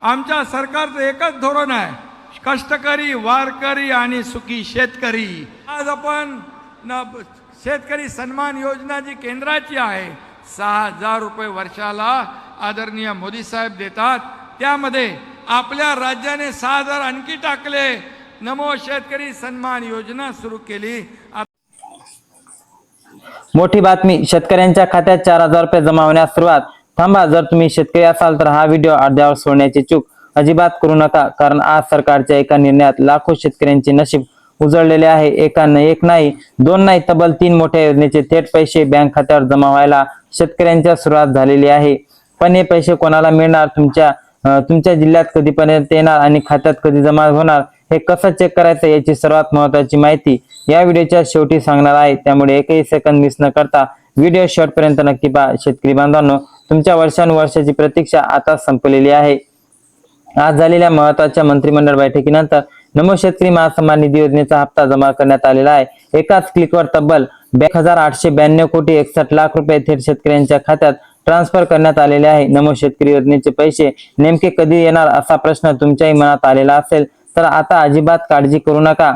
आमच्या सरकारचं एकच धोरण आहे, कष्टकरी, वारकरी आणि सुखी शेतकरी। आज आपण शेतकरी सन्मान योजना जी केंद्राची आहे, 6,000 रुपये वर्षाला आदरणीय मोदी साहेब देतात। त्यामध्ये आपल्या राज्याने 6,000 आणखी टाकले। नमो शेतकरी सन्मान योजना सुरू केली। मोठी बातमी, शेतकऱ्यांच्या खात्यात 4,000 रुपये जमा होण्यास सुरुवात। थांबा, जर तुम्ही शेतकरी असाल तर हा व्हिडिओ अर्ध्यावर सोडण्याची चूक अजिबात करू नका, कारण आज सरकारच्या एका निर्णयात लाखो शेतकऱ्यांचे नशीब उजळलेले आहे। एक नाही, दोन नाही, तब्बल 3 मोठ्या योजनेचे थेट पैसे बँक खात्यावर जमा व्हायला शेतकऱ्यांच्या सुरुवात झालेली आहे। पण हे पैसे कोणाला मिळणार, तुमच्या जिल्ह्यात कधीपर्यंत येणार आणि खात्यात कधी जमा होणार, हे कसं चेक करायचं याची सर्वात महत्त्वाची माहिती या व्हिडिओच्या शेवटी सांगणार आहे। त्यामुळे एकही सेकंद मिस न करता व्हिडिओ शेवटपर्यंत नक्की पहा। शेतकरी बांधवांनो, तुमच्या वर्षानुवर्षाची प्रतीक्षा आता संपलेली आहे। आज झालेल्या महत्त्वाच्या मंत्रिमंडळ बैठकीनंतर नमो शेतकरी महासन्मान निधी योजनेचा हप्ता जमा करण्यात आलेला आहे। एकाच क्लिकवर तब्बल 1,892 कोटी 61 लाख रुपये थेट शेतकऱ्यांच्या खात्यात ट्रान्सफर करण्यात आलेले आहे। नमो शेतकरी योजनेचे पैसे नेमके कधी येणार असा प्रश्न तुमच्याही मनात आलेला असेल तर आता अजिबात काळजी करू नका।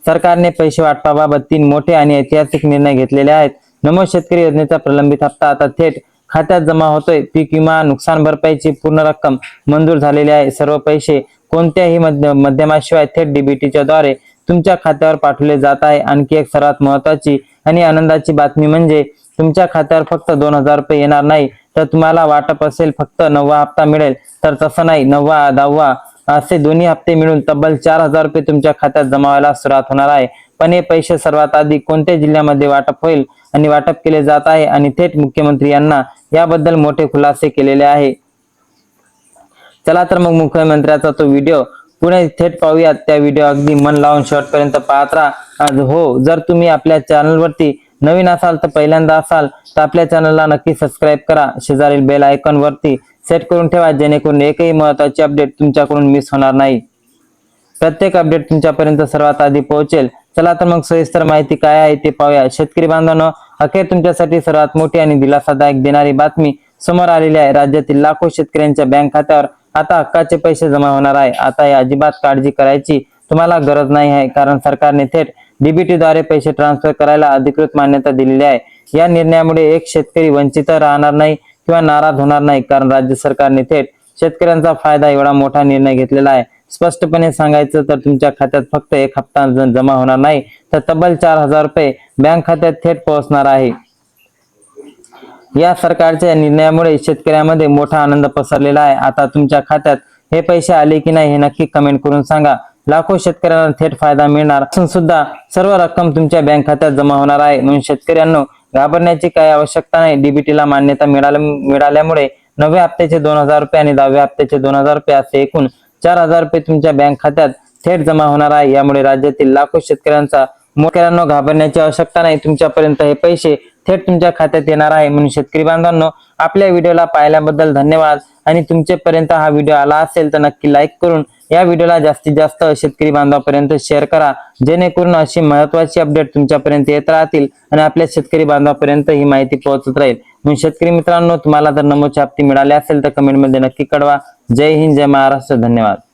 सरकारने पैसे वाटपाबाबत 3 मोठे आणि ऐतिहासिक निर्णय घेतलेले आहेत। नमो शेतकरी योजनेचा प्रलंबित हप्ता आता थेट खात्यात जमा होतोय। पीक विमा, नुकसान भरपाईची पूर्ण रक्कम मंजूर झालेली आहे। सर्व पैसे कोणत्याही माध्यमाशिवाय थेट डीबीटीच्या द्वारे तुमच्या खात्यावर पाठवले जात आहे। आणखी एक सर्वात महत्त्वाची आणि आनंदाची बातमी म्हणजे तुमच्या खात्यावर फक्त 2,000 रुपये येणार नाही, तर तुम्हाला वाटप असेल फक्त 9वा हप्ता मिळेल। तर तसं नाही, 9वा 10वा असे दोन्ही हप्ते मिळून तब्बल 4,000 रुपये तुमच्या खात्यात जमा व्हायला सुरुवात होणार आहे। पण हे पैसे सर्वात आधी कोणत्या जिल्ह्यामध्ये वाटप होईल आणि वाटप केले जात आहे आणि थेट मुख्यमंत्री यांना याबद्दल मोठे खुलासे केलेले आहे। चला तर मग मुख्यमंत्र्याचा तो व्हिडिओ पुढे थेट पाहूयात। त्या व्हिडिओ अगदी मन लावून शेवटपर्यंत पाहत राहा। हो, जर तुम्ही आपल्या चॅनलवरती नवीन असाल तर पहिल्यांदा असाल तर आपल्या चॅनलला नक्की सबस्क्राईब करा। शेजारील बेल आयकॉन वरती सेट करून ठेवा, जेणेकरून एकही महत्त्वाची अपडेट तुमच्याकडून मिस होणार नाही। प्रत्येक अपडेट तुमच्यापर्यंत सर्वात आधी पोहोचेल। चला तर मग सविस्तर माहिती काय आहे ते पाहूया। शेतकरी बांधवांनो, अखेर तुमच्यासाठी सर्वात मोठी आणि दिलासादायक देणारी बातमी समोर आलेली आहे। राज्यातील लाखो शेतकऱ्यांच्या बँक खात्यावर आता हक्काचे पैसे जमा होणार आहे। आता या अजिबात काळजी करायची तुम्हाला गरज नाही आहे, कारण सरकारने थेट डीबीटी द्वारे पैसे ट्रान्सफर करायला अधिकृत मान्यता दिलेली आहे। या निर्णयामुळे एक शेतकरी वंचित राहणार नाही किंवा नाराज होणार नाही, कारण राज्य सरकारने थेट शेतकऱ्यांचा फायदा एवढा मोठा निर्णय घेतलेला आहे। स्पष्टपणे सांगायचं तर तुमच्या खात्यात फक्त एक हप्ता जमा होणार नाही, तर तब्बल 4,000 रुपये बँक खात्यात थेट पोहोचणार आहे। या सरकारच्या निर्णयामुळे शेतकऱ्यांमध्ये मोठा आनंद पसरलेला आहे। आता तुमच्या खात्यात हे पैसे आले की नाही हे नक्की कमेंट करून सांगा। लाखो शेतकऱ्यांना थेट फायदा मिळणार असून सुद्धा सर्व रक्कम तुमच्या बँक खात्यात जमा होणार आहे, म्हणून शेतकऱ्यांना घाबरण्याची काही आवश्यकता नाही। डीबीटीला मान्यता मिळाल्यामुळे 9व्या हप्त्याचे 2,000 रुपये आणि 10व्या हप्त्याचे 2,000 रुपये असे एकूण 4,000 रुपये तुमच्या बँक खात्यात थेट जमा होणार आहे। यामुळे राज्यातील लाखो शेतकऱ्यांना घाबरण्याची आवश्यकता नाही। तुमच्यापर्यंत हे पैसे थेट तुमच्या खात्यात येणार आहे। म्हणून शेतकरी बांधवांनो, आपल्या व्हिडिओला पाहिल्याबद्दल धन्यवाद। आणि तुमच्यापर्यंत हा व्हिडिओ आला असेल तर नक्की लाईक करून या व्हिडिओला जास्तीत जास्त शेतकरी बांधवांपर्यंत शेअर करा, जेणेकरून अशी महत्त्वाची अपडेट तुमच्यापर्यंत येत राहतील आणि आपल्या शेतकरी बांधवांपर्यंत ही माहिती पोहोचत राहील। म्हणून शेतकरी मित्रांनो, तुम्हाला जर नमोची हप्ते मिळाले असेल तर कमेंटमध्ये नक्की कळवा। जय हिंद, जय महाराष्ट्र, धन्यवाद।